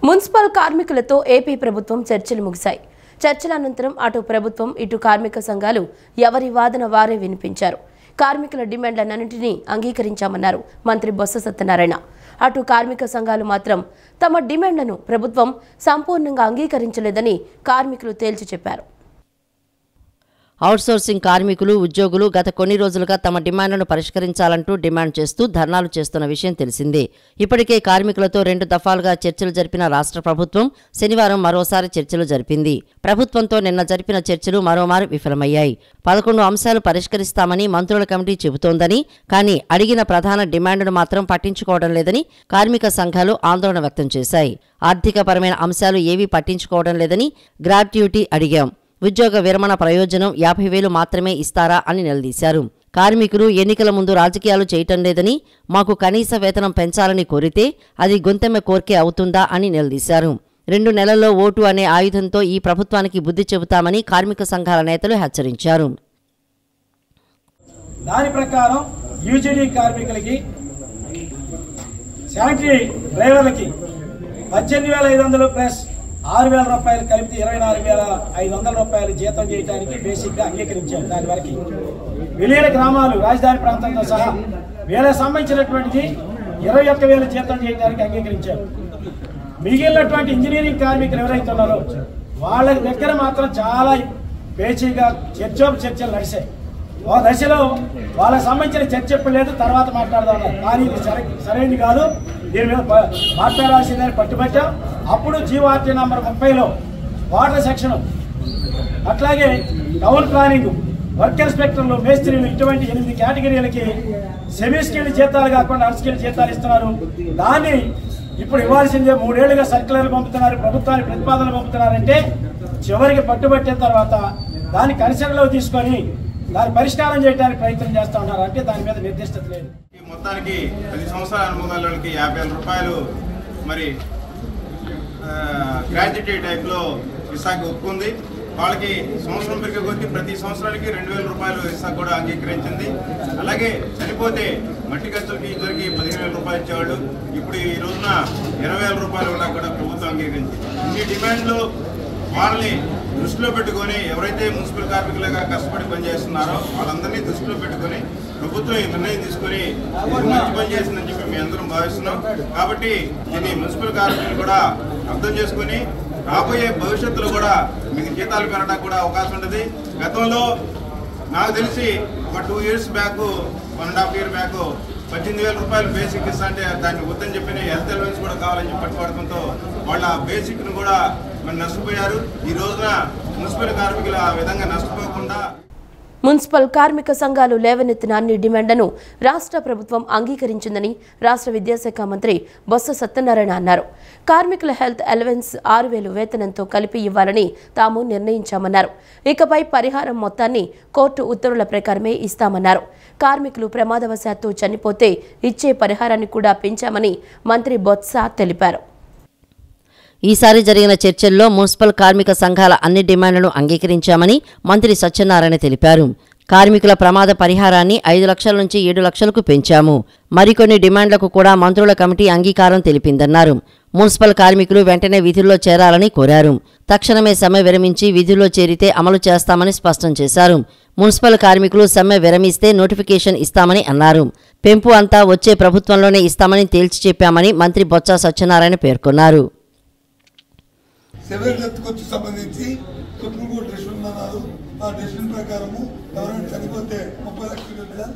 Municipal కార్మికులతో AP ప్రభుత్వం చర్చలు ముగిశాయి. చర్చల అనంతరం అటు ప్రభుత్వం ఇటు కార్మిక సంఘాలు ఎవరి వాదన వారే వినిపించారు. కార్మికుల డిమాండ్లన్నింటినీ అంగీకరించామన్నారు మంత్రి బొత్స సత్యనారాయణ. అటు కార్మిక సంఘాలు మాత్రం తమ డిమాండ్లను ప్రభుత్వం సంపూర్ణంగా అంగీకరించలేదని కార్మికులు తేల్చి చెప్పారు. అవుట్సోర్సింగ్ కార్మికులు ఉద్యోగులు గత కొన్ని రోజులుగా తమ డిమాండ్లను పరిష్కరించాలంటూ డిమాండ్ చేస్తూ ధర్నాలు చేస్తున్న విషయం తెలిసిందే. ఇప్పటికే కార్మికులతో 2 దఫాలుగా చర్చలు జరిపిన రాష్ట్ర ప్రభుత్వం శనివారం మరోసారి చర్చలు జరిపింది. ప్రభుత్వంతో నిన్న జరిపిన చర్చలు మరోమారు విఫలమయ్యాయి. 11 అంశాలు పరిష్కరిస్తామని మంత్రుల కమిటీ చెబుతోందని, కానీ అడిగిన ప్రధాన డిమాండ్ను మాత్రం పట్టించుకోవడం లేదని కార్మిక సంఘాలు ఆందోళన వ్యక్తం చేశాయి. ఆర్థికపరమైన అంశాలు ఏవీ పట్టించుకోవడం లేదని గ్రాట్యుటీ అడిగాం. ఉద్యోగ విరమణ ప్రయోజనం 50,000 మాత్రమే ఇస్తారా అని నిలదీశారు. కార్మికులు ఎన్నికల ముందు రాజకీయాలు చేయటం లేదని, మాకు కనీస వేతనం పెంచాలని కోరితే అది గొంతెమ్మ కోర్కే అవుతుందా అని నిలదీశారు. 2 నెలల్లో ఓటు అనే ఆయుధంతో ఈ ప్రభుత్వానికి బుద్ధి చెబుతామని కార్మిక సంఘాల నేతలు హెచ్చరించారు. దాని ప్రకారం యూజీడీ కార్మికులకి, శానిటరీ డ్రైవర్లకి 18,500 ప్లస్ 6,000 రూపాయలు కలిపి 24,500 రూపాయలు జీతం చేయడానికి బేసిక్ గా అంగీకరించారు. దాని వరకు విలీన గ్రామాలు రాజధాని ప్రాంతంతో సహా వీళ్ళకి సంబంధించినటువంటి 21,000 జీతం చేయడానికి అంగీకరించారు. మిగిలినటువంటి ఇంజనీరింగ్ కార్మికులు ఎవరైతే ఉన్నారో వాళ్ళ దగ్గర మాత్రం చాలా పేచీగా చర్చలు నడిచాయి. ఒక దశలో వాళ్ళకి సంబంధించిన చర్చ చెప్పలేదు, తర్వాత మాట్లాడదాం. కానీ ఇది సరైనది కాదు, దీని మీద మాట్లాడాల్సిందని పట్టుబట్టాం. అప్పుడు జీవోఆర్టీ నంబర్ 30లో వాటర్ సెక్షన్, అట్లాగే టౌన్ ప్లానింగ్, వర్క్ ఇన్స్పెక్టర్లు, మేస్త్రీలు, ఇటువంటి 8 కేటగిరీలకి సెమీ స్కిల్డ్ జీతాలు కాకుండా అన్స్కిల్డ్ జీతాలు ఇస్తున్నారు. దాన్ని ఇప్పుడు ఇవ్వాల్సిందే 3 ఏళ్లుగా సర్క్యులర్లు పంపుతున్నారు, ప్రభుత్వానికి ప్రతిపాదనలు పంపుతున్నారంటే చివరికి పట్టుబట్టిన తర్వాత దాన్ని కన్సిడర్లో తీసుకొని దాన్ని పరిష్కారం చేయడానికి ప్రయత్నం చేస్తూ ఉన్నారు. అంటే దాని మీద నిర్దిష్టత లేదు. మొత్తానికి 10 సంవత్సరాల అనుభవాలకి 50,000 రూపాయలు మరి గ్రాట్యుటీ టైప్లో విశాఖ ఒప్పుకుంది. వాళ్ళకి సంవత్సరం పెరిగే కొద్దీ ప్రతి సంవత్సరానికి 2,000 రూపాయలు విశాఖ కూడా అంగీకరించింది. అలాగే చనిపోతే మట్టి ఖర్చులకి ఇద్దరికి 15,000 రూపాయలు ఇచ్చేవాళ్ళు, ఇప్పుడు ఈ రోజున 20,000 రూపాయలు కూడా ప్రభుత్వం అంగీకరించింది. ఇన్ని డిమాండ్లు వాళ్ళని దృష్టిలో పెట్టుకొని ఎవరైతే మున్సిపల్ కార్మికులుగా కష్టపడి పనిచేస్తున్నారో వాళ్ళందరినీ దృష్టిలో పెట్టుకొని ప్రభుత్వం ఈ నిర్ణయం తీసుకొని మంచి పని చేసిందని చెప్పి మేము అందరం భావిస్తున్నాం. కాబట్టి దీన్ని మున్సిపల్ కార్మికులు కూడా అర్థం చేసుకుని రాబోయే భవిష్యత్తులో కూడా మీకు జీతాలు పెరగడానికి కూడా అవకాశం ఉంటుంది. గతంలో నాకు తెలిసి ఒక 2 years బ్యాక్, 1.5 year బ్యాక్ 18,000 రూపాయలు బేసిక్ ఇస్తా అంటే దాన్ని వద్దని చెప్పి హెల్త్ అలవెన్స్ కూడా కావాలని చెప్పి పట్టుబడటంతో వాళ్ళ బేసిక్ను కూడా మరి నష్టపోయారు. ఈ రోజున మున్సిపల్ కార్మికులు ఆ విధంగా నష్టపోకుండా మున్సిపల్ కార్మిక సంఘాలు లేవనెత్తిన అన్ని డిమాండ్లను రాష్ట్ర ప్రభుత్వం అంగీకరించిందని రాష్ట్ర విద్యాశాఖ మంత్రి బొత్స సత్యనారాయణ అన్నారు. కార్మికుల హెల్త్ అలవెన్స్ 6,000 వేతనంతో కలిపి ఇవ్వాలని తాము నిర్ణయించామన్నారు. ఇకపై పరిహారం మొత్తాన్ని కోర్టు ఉత్తర్వుల ప్రకారమే ఇస్తామన్నారు. కార్మికులు ప్రమాదవశాత్తు చనిపోతే ఇచ్చే పరిహారాన్ని కూడా పెంచామని మంత్రి బొత్స తెలిపారు. ఈసారి జరిగిన చర్చల్లో మున్సిపల్ కార్మిక సంఘాల అన్ని డిమాండ్లను అంగీకరించామని మంత్రి సత్యనారాయణ తెలిపారు. కార్మికుల ప్రమాద పరిహారాన్ని 5 లక్షల నుంచి 7 లక్షలకు పెంచాము. మరికొన్ని డిమాండ్లకు కూడా మంత్రుల కమిటీ అంగీకారం తెలిపిందన్నారు. మున్సిపల్ కార్మికులు వెంటనే విధుల్లో చేరాలని కోరారు. తక్షణమే సమ్మె విరమించి విధుల్లో చేరితే అమలు చేస్తామని స్పష్టం చేశారు. మున్సిపల్ కార్మికులు సమ్మె విరమిస్తే నోటిఫికేషన్ ఇస్తామని అన్నారు. పెంపు అంతా వచ్చే ప్రభుత్వంలోనే ఇస్తామని తేల్చి చెప్పామని మంత్రి బొత్స సత్యనారాయణ పేర్కొన్నారు. సివిల్ డెత్కు సంబంధించి సుప్రీంకోర్టు డెసిషన్ అన్నారు. ఆ డెసిషన్ ప్రకారము ఎవరైనా చనిపోతే 30 లక్షలు కదా,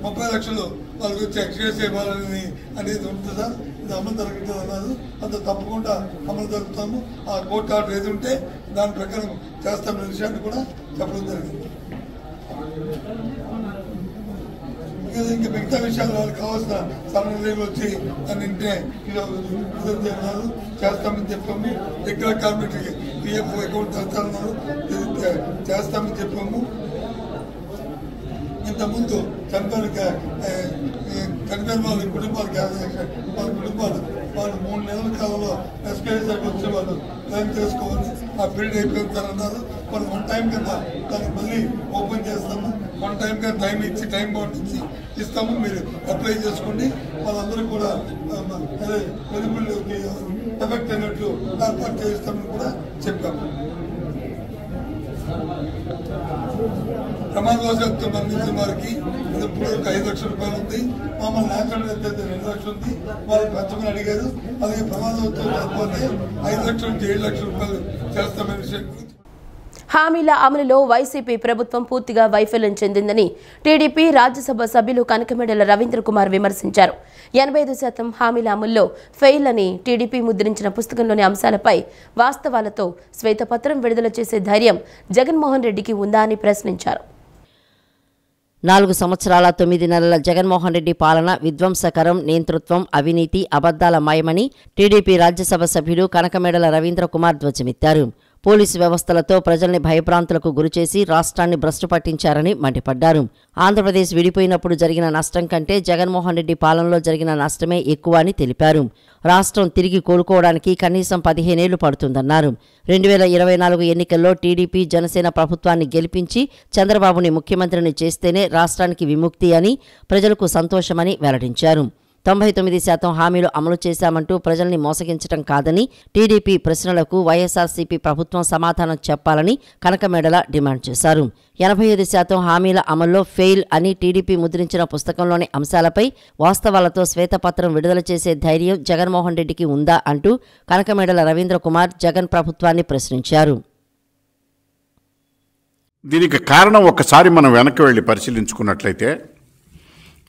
30 లక్షలు వాళ్ళకి వచ్చి ఎక్స్గ్రేస్ ఇవ్వాలని అనేది ఉంటుందా, ఇది అమలు జరగట్లేదు అన్నారు. అంత తప్పకుండా అమలు జరుగుతాము. ఆ కోర్టు ఆర్డర్ ఏది ఉంటే దాని ప్రకారం చేస్తామనే విషయాన్ని కూడా చెప్పడం జరిగింది. ఇంకా మిగతా విషయాలు వాళ్ళకి కావాల్సిన సమన్వయం వచ్చి దాన్ని చేస్తామని చెప్పాము. ఎక్కడ కార్మికులకి పిఎఫ్ అకౌంట్ తెస్తామన్నారు, చేస్తామని చెప్పాము. ఇంతకుముందు చనిపోయిన వాళ్ళ కుటుంబాలు వాళ్ళు 3 నెలల కాలంలో ఎస్పీఐ సైడ్ వచ్చే వాళ్ళు క్లెయిమ్ చేసుకోవాలి. ఆ పీరియడ్ అయిపోతారన్నారు. వాళ్ళు 1 time కింద దాన్ని మళ్ళీ ఓపెన్ చేస్తాము. వన్ టైం ఇచ్చి టైం బౌండ్ ఇచ్చి ఇస్తాము, మీరు అప్లై చేసుకోండి. వాళ్ళందరూ కూడా ఎలిజిబుల్ ఎఫెక్ట్ అయినట్లు ఏర్పాటు చేస్తామని కూడా చెప్పాము. ప్రమాదవశాత్తు మరణించిన వారికి ఇప్పుడు 5 లక్షల రూపాయలు ఉంది. మమ్మల్ని యాక్సిడెంట్ అయితే 2 లక్షలు ఉంది. వాళ్ళు పెంచమని అడిగారు. అలాగే ప్రమాదవశాత్తు లేకపోతే 5 లక్షల నుంచి 7 లక్షల రూపాయలు చేస్తామని విషయం. హామీల అమలులో వైసీపీ ప్రభుత్వం పూర్తిగా వైఫల్యం చెందిందని టీడీపీ రాజ్యసభ సభ్యులు కనకమేడల రవీంద్ర కుమార్ విమర్శించారు. 85% హామీల అమల్లో ఫెయిల్ అని టీడీపీ ముద్రించిన పుస్తకంలోని అంశాలపై వాస్తవాలతో శ్వేతపత్రం విడుదల చేసే ధైర్యం జగన్మోహన్ రెడ్డికి ఉందా అని ప్రశ్నించారు. 4 సంవత్సరాల 9 నెలల జగన్మోహన్ రెడ్డి పాలన విధ్వంసకరం, నేతృత్వం, అవినీతి, అబద్దాల మయమని టీడీపీ రాజ్యసభ సభ్యులు కనకమేడల రవీంద్ర కుమార్ ధ్వజమెత్తారు. పోలీసు వ్యవస్థలతో ప్రజల్ని భయభ్రాంతులకు గురిచేసి రాష్ట్రాన్ని భ్రష్టు పట్టించారని మండిపడ్డారు. ఆంధ్రప్రదేశ్ విడిపోయినప్పుడు జరిగిన నష్టం కంటే జగన్మోహన్ రెడ్డి పాలనలో జరిగిన నష్టమే ఎక్కువ అని తెలిపారు. రాష్ట్రం తిరిగి కోలుకోవడానికి కనీసం 15 ఏళ్లు పడుతుందన్నారు. 2024 ఎన్నికల్లో టీడీపీ జనసేన ప్రభుత్వాన్ని గెలిపించి చంద్రబాబుని ముఖ్యమంత్రిని చేస్తేనే రాష్ట్రానికి విముక్తి అని, ప్రజలకు సంతోషమని వెల్లడించారు. 99% హామీలు అమలు చేశామంటూ ప్రజల్ని మోసగించడం కాదని, టీడీపీ ప్రశ్నలకు వైఎస్ఆర్సీపీ ప్రభుత్వం సమాధానం చెప్పాలని కనకమేడల డిమాండ్ చేశారు. 85% హామీల అమల్లో ఫెయిల్ అని టీడీపీ ముద్రించిన పుస్తకంలోని అంశాలపై వాస్తవాలతో శ్వేతపత్రం విడుదల చేసే ధైర్యం జగన్మోహన్ రెడ్డికి ఉందా అంటూ కనకమేడల రవీంద్ర కుమార్ జగన్ ప్రభుత్వాన్ని ప్రశ్నించారు. దీనికి కారణం ఒకసారి మనం వెనక్కి వెళ్ళి పరిశీలించుకున్నట్లయితే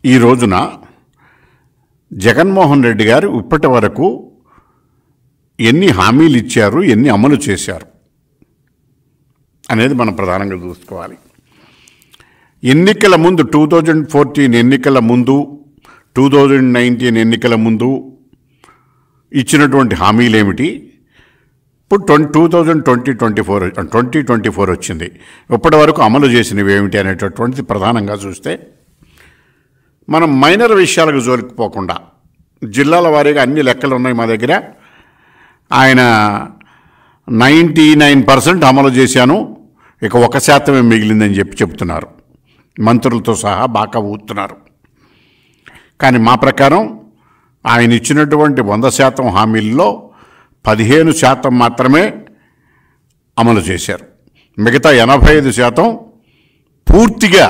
ఈ రోజున జగన్మోహన్ రెడ్డి గారు ఇప్పటి వరకు ఎన్ని హామీలు ఇచ్చారు, ఎన్ని అమలు చేశారు అనేది మనం ప్రధానంగా చూసుకోవాలి. ఎన్నికల ముందు 2014 ఎన్నికల ముందు, 2019 ఎన్నికల ముందు ఇచ్చినటువంటి హామీలు ఏమిటి, ఇప్పుడు 2024 వచ్చింది, ఇప్పటి వరకు అమలు చేసినవి ఏమిటి అనేటటువంటిది ప్రధానంగా చూస్తే మనం మైనర్ విషయాలకు జోలికిపోకుండా జిల్లాల వారీగా అన్ని లెక్కలు ఉన్నాయి మా దగ్గర. ఆయన 99% అమలు చేశాను, ఇక 1% మిగిలిందని చెప్తున్నారు. మంత్రులతో సహా బాగా ఊతున్నారు. కానీ మా ప్రకారం ఆయన ఇచ్చినటువంటి 100% హామీల్లో 15% మాత్రమే అమలు చేశారు. మిగతా 85% పూర్తిగా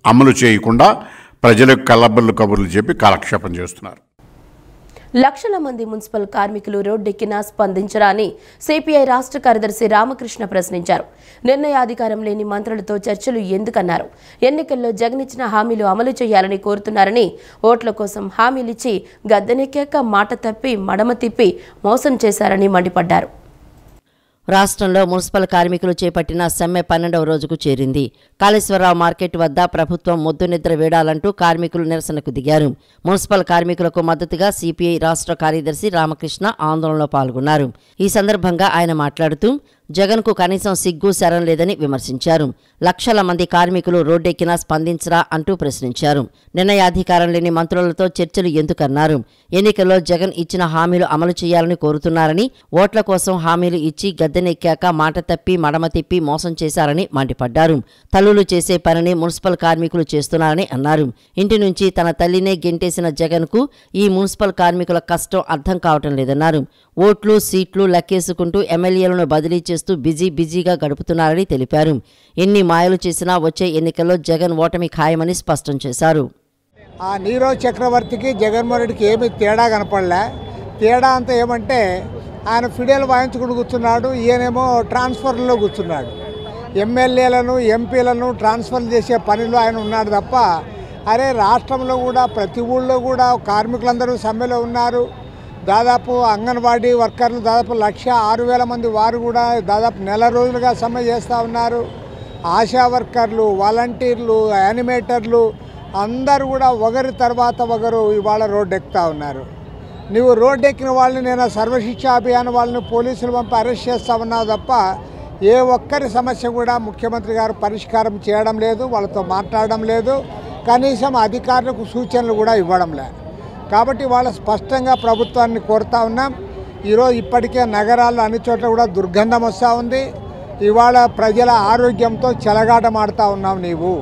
అమలు చేయకుండా ప్రజలకు కల్లబల్లు కబుర్లు చెప్పి కాలక్షేపం చేస్తున్నారు. లక్షల మంది మున్సిపల్ కార్మికులు రోడ్డెక్కినా స్పందించరా అని సిపిఐ రాష్ట్ర కార్యదర్శి రామకృష్ణ ప్రశ్నించారు. నిర్ణయాధికారం లేని మంత్రులతో చర్చలు ఎందుకన్నారు? ఎన్నికల్లో జగన్ ఇచ్చిన హామీలు అమలు చేయాలని కోరుతున్నారని, ఓట్ల కోసం హామీలిచ్చి గద్దెనెక్కాక మాట తప్పి మడమ తిప్పి మోసం చేశారని మండిపడ్డారు. రాష్ట్రంలో మున్సిపల్ కార్మికులు చేపట్టిన సమ్మె 12వ రోజుకు చేరింది. కాళేశ్వరరావు మార్కెట్ వద్ద ప్రభుత్వం మొద్దు నిద్ర వేడాలంటూ కార్మికులు నిరసనకు దిగారు. మున్సిపల్ కార్మికులకు మద్దతుగా సిపిఐ రాష్ట్ర కార్యదర్శి రామకృష్ణ ఆందోళనలో పాల్గొన్నారు. ఈ సందర్భంగా ఆయన మాట్లాడుతూ జగన్కు కనీసం సిగ్గు శరం లేదని విమర్శించారు. లక్షల మంది కార్మికులు రోడ్డెక్కినా స్పందించరా అంటూ ప్రశ్నించారు. నిర్ణయాధికారం లేని మంత్రులతో చర్చలు ఎందుకన్నారు? ఎన్నికల్లో జగన్ ఇచ్చిన హామీలు అమలు చేయాలని కోరుతున్నారని, ఓట్ల కోసం హామీలు ఇచ్చి గద్దెనెక్కాక మాట తప్పి మడమ తిప్పి మోసం చేశారని మండిపడ్డారు. తల్లులు చేసే పనిని మున్సిపల్ కార్మికులు చేస్తున్నారని అన్నారు. ఇంటి నుంచి తన తల్లినే గెంటేసిన జగన్కు ఈ మున్సిపల్ కార్మికుల కష్టం అర్థం కావటం లేదన్నారు. ఓట్లు సీట్లు లెక్కేసుకుంటూ ఎమ్మెల్యేలను బదిలీ చేస్తూ బిజీగా గడుపుతున్నారని తెలిపారు. ఎన్ని మాయలు చేసినా వచ్చే ఎన్నికల్లో జగన్ ఓటమి ఖాయమని స్పష్టం చేశారు. ఆ నీరవ్ చక్రవర్తికి జగన్మోహన్ రెడ్డికి ఏమీ తేడా కనపడలే. తేడా అంతా ఏమంటే ఆయన ఫిడేలు వాయించుకుని కూర్చున్నాడు, ఈయనేమో ట్రాన్స్ఫర్లో కూర్చున్నాడు. ఎమ్మెల్యేలను ఎంపీలను ట్రాన్స్ఫర్ చేసే పనిలో ఆయన ఉన్నాడు తప్ప, అరే రాష్ట్రంలో కూడా ప్రతి ఊళ్ళో కూడా కార్మికులందరూ సమ్మెలో ఉన్నారు. దాదాపు అంగన్వాడీ వర్కర్లు దాదాపు 1,06,000 మంది వారు కూడా దాదాపు నెల రోజులుగా సమ్మె చేస్తూ ఉన్నారు. ఆశా వర్కర్లు, వాలంటీర్లు, యానిమేటర్లు అందరూ కూడా ఒకరి తర్వాత ఒకరు ఇవాళ రోడ్డు ఎక్కుతూ ఉన్నారు. నువ్వు రోడ్డు ఎక్కిన వాళ్ళని, నేను సర్వశిక్ష అభియాన్ వాళ్ళని పోలీసులు పంపి అరెస్ట్ చేస్తూ ఉన్నావు తప్ప ఏ ఒక్కరి సమస్య కూడా ముఖ్యమంత్రి గారు పరిష్కారం చేయడం లేదు, వాళ్ళతో మాట్లాడడం లేదు, కనీసం అధికారులకు సూచనలు కూడా ఇవ్వడం లేదు. కాబట్టి వాళ్ళ స్పష్టంగా ప్రభుత్వాన్ని కోరుతా ఉన్నాం. ఈరోజు ఇప్పటికే నగరాల్లో అన్ని చోట్ల కూడా దుర్గంధం వస్తూ ఉంది. ఇవాళ ప్రజల ఆరోగ్యంతో చెలగాటమాడుతూ ఉన్నావు. నీవు